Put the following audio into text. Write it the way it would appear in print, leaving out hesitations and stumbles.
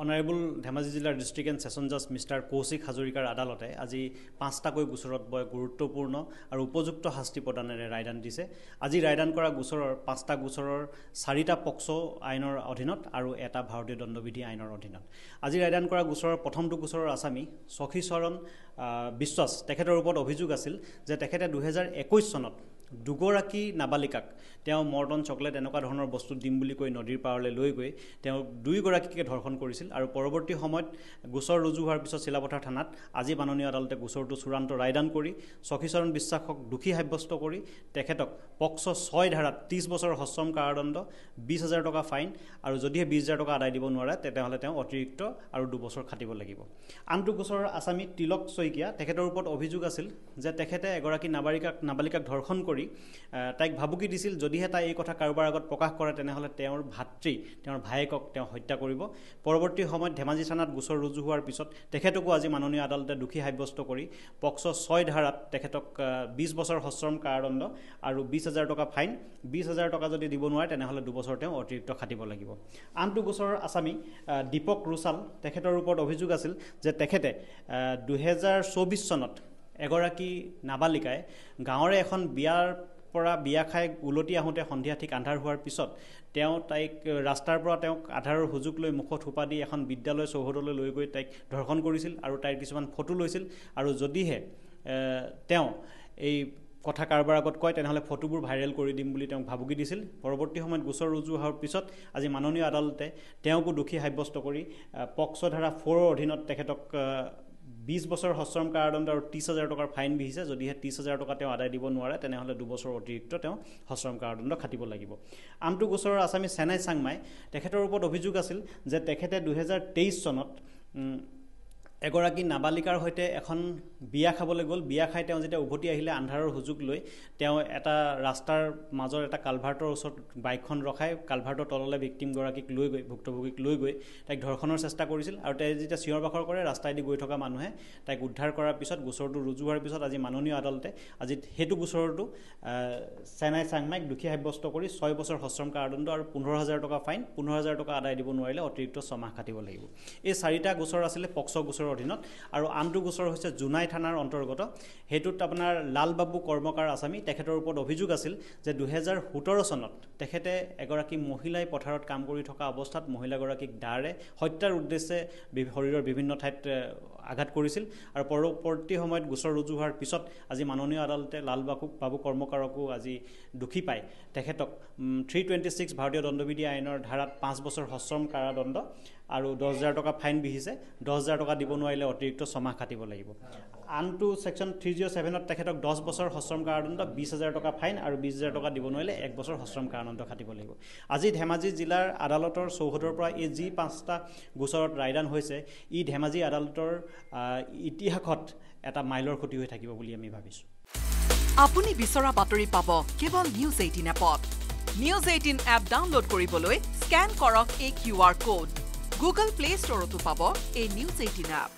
Honourable Dhemaji জিলাৰ district and session জাজ mister Kaushik হাজৰিকাৰ আদালতে আজি 5টাকৈ গোচৰত বৰ গুৰুত্বপূৰ্ণ আৰু উপযুক্ত শাস্তি প্ৰদানেৰে ৰায়দান দিছে। আজি ৰায়দান কৰা গোচৰৰ 5টা গোচৰৰ 4টা পক্সো আইনৰ অধীনত আৰু এটা ভাৰতীয় দণ্ডবিধি আইনৰ অধীনত। আজি ৰায়দান কৰা গোচৰৰ প্ৰথমটো গোচৰৰ আসামী সখীচৰণ বিশ্বাস তেখেতৰ ওপৰত অভিযোগ আছিল যে তেখেতে 2021 চনত দুগৰাকী নাবালিকাক তেওঁ মৰ্টন চকলেট এনেকুৱা ধৰণৰ বস্তু দিম বুলি কৈ নদীৰ পাৰলৈ লৈ গৈ তেওঁ দুয়োগৰাকীকে ধৰ্ষণ কৰিছিল আৰু পৰৱৰ্তী সময়ত গোচৰ ৰুজু হোৱাৰ পিছত চিলাপথাৰ থানাত আজি মাননীয় আদালতে গোচৰটো চূড়ান্ত ৰায়দান কৰি সখীচৰণ বিশ্বাসক দোষী সাব্যস্ত কৰি তেখেতক পক্সো 6 ধাৰাত 30 বছৰ সশ্ৰম কাৰাদণ্ড 20,000 টকা ফাইন আৰু যদিহে 20,000 টকা আদায় দিব নোৱাৰে তেতিয়াহ'লে তেওঁ অতিৰিক্ত আৰু 2 বছৰ খাটিব লাগিব। আনটো গোচৰৰ আসামী তিলক শইকীয়া তেখেতৰ ওপৰত অভিযোগ আছিল যে তেখেতে এগৰাকী নাবালিকাক ধৰ্ষণ কৰি তাইক ভাবুকি দিছিল যদিহে তাই এই কথা কাৰোবাৰ আগত প্ৰকাশ কৰে তেনেহ'লে তেওঁৰ ভাতৃ তেওঁৰ ভায়েকক তেওঁ হত্যা কৰিব। পৰৱৰ্তী সময়ত ধেমাজি থানাত গোচৰ ৰুজু হোৱাৰ পিছত তেখেতকো আজি মাননীয় আদালতে দোষী সাব্যস্ত কৰি পক্সো 6 ধাৰাত তেখেতক 20 বছৰ সশ্ৰম কাৰাদণ্ড আৰু 20,000 টকা ফাইন 20,000 টকা যদি দিব নোৱাৰে তেনেহ'লে 2 বছৰ তেওঁ অতিৰিক্ত খাটিব লাগিব। আনটো গোচৰৰ আসামী দীপক ৰুচাল তেখেতৰ ওপৰত অভিযোগ আছিল যে তেখেতে 2024 চনত এগৰাকী নাবালিকাই গাঁৱৰে এখন বিয়া খাই উলটি আহোঁতে সন্ধিয়া ঠিক আন্ধাৰ হোৱাৰ পিছত তেওঁ তাইক ৰাস্তাৰ পৰা তেওঁক আধাৰৰ সুযোগ লৈ মুখত সোপা দি এখন বিদ্যালয় চৌহদলৈ লৈ গৈ তাইক ধৰ্ষণ কৰিছিল আৰু তাইৰ কিছুমান ফটো লৈছিল আৰু যদিহে তেওঁ এই কথা কাৰোবাৰ আগত কয় তেনেহ'লে ফটোবোৰ ভাইৰেল কৰি দিম বুলি তেওঁক ভাবুকি দিছিল। পৰৱৰ্তী সময়ত গোচৰ ৰুজু হোৱাৰ পিছত আজি মাননীয় আদালতে তেওঁকো দোষী সাব্যস্ত কৰি পক্সো ধাৰা 4ৰ অধীনত তেখেতক 20 বছৰ সশ্ৰম কাৰাদণ্ড আৰু 30,000 টকাৰ ফাইন বিহিছে। যদিহে 30,000 টকা তেওঁ আদায় দিব নোৱাৰে তেনেহ'লে 2 বছৰ অতিৰিক্ত তেওঁ সশ্ৰম কাৰাদণ্ড খাটিব লাগিব। আনটো গোচৰৰ আসামী চেনাই চাংমাই তেখেতৰ ওপৰত অভিযোগ আছিল যে তেখেতে 2023 চনত এগৰাকী নাবালিকাৰ সৈতে এখন বিয়া খাবলৈ গ'ল। বিয়া খাই তেওঁ যেতিয়া উভতি আহিলে আন্ধাৰৰ সুযোগ লৈ তেওঁ এটা ৰাস্তাৰ মাজৰ এটা কালভাৰ্টৰ ওচৰত বাইকখন ৰখাই কালভাৰ্টৰ তললৈ ভিক্টিমগৰাকীক লৈ গৈ ভুক্তভোগীক লৈ গৈ তাইক ধৰ্ষণৰ চেষ্টা কৰিছিল আৰু তাই যেতিয়া চিঞৰ বাখৰ কৰে ৰাস্তাইদি গৈ থকা মানুহে তাইক উদ্ধাৰ কৰাৰ পিছত গোচৰটো ৰুজু হোৱাৰ পিছত আজি মাননীয় আদালতে আজি সেইটো গোচৰটো চেনাই চাংমাইক দোষী সাব্যস্ত কৰি 6 বছৰ সশ্ৰম কাৰাদণ্ড আৰু 15,000 টকা ফাইন 15,000 টকা আদায় দিব নোৱাৰিলে অতিৰিক্ত 6 মাহ খাটিব লাগিব। এই 4টা গোচৰ আছিলে পক্সো গোচৰৰ অধীনত আৰু আনটো গোচৰ হৈছে জোনাই থানাৰ অন্তৰ্গত। সেইটোত আপোনাৰ লালবাবু কৰ্মকাৰ আসামী তেখেতৰ ওপৰত অভিযোগ আছিল যে 2017 চনত তেখেতে এগৰাকী মহিলাই পথাৰত কাম কৰি থকা অৱস্থাত মহিলাগৰাকীক দাৰে হত্যাৰ উদ্দেশ্যে শৰীৰৰ বিভিন্ন ঠাইত আঘাত কৰিছিল আৰু পৰৱৰ্তী সময়ত গোচৰ ৰুজু হোৱাৰ পিছত আজি মাননীয় আদালতে লালবাবু কৰ্মকাৰকো আজি দোষী পায় তেখেতক 326 ভাৰতীয় দণ্ডবিধি আইনৰ ধাৰাত 5 বছৰ সশ্ৰম কাৰাদণ্ড আৰু 10,000 টকা ফাইন বিহিছে। 10,000 টকা দিব নোৱাৰিলে অতিৰিক্ত 6 মাহ খাটিব লাগিব। আনটো ছেকশ্যন 307ত তেখেতক 10 বছৰ সশ্ৰম কাৰাদণ্ড 20,000 টকা ফাইন আৰু 20,000 টকা দিব নোৱাৰিলে 1 বছৰ সশ্ৰম কাৰাদণ্ড খাটিব লাগিব। আজি ধেমাজি জিলাৰ আদালতৰ চৌহদৰ পৰা এই যি 5টা গোচৰত ৰায়দান হৈছে ই ধেমাজি আদালতৰ ইতিহাসত এটা মাইলৰ খুঁটি হৈ থাকিব বুলি আমি ভাবিছোঁ। আপুনি বিচৰা বাতৰি পাব কেৱল নিউজ 18 এপত। নিউজ 18 এপ ডাউনলোড কৰিবলৈ স্কেন কৰক এই QR কোড। গুগল প্লে ষ্টৰতো পাব এই নিউজ 18 এপ।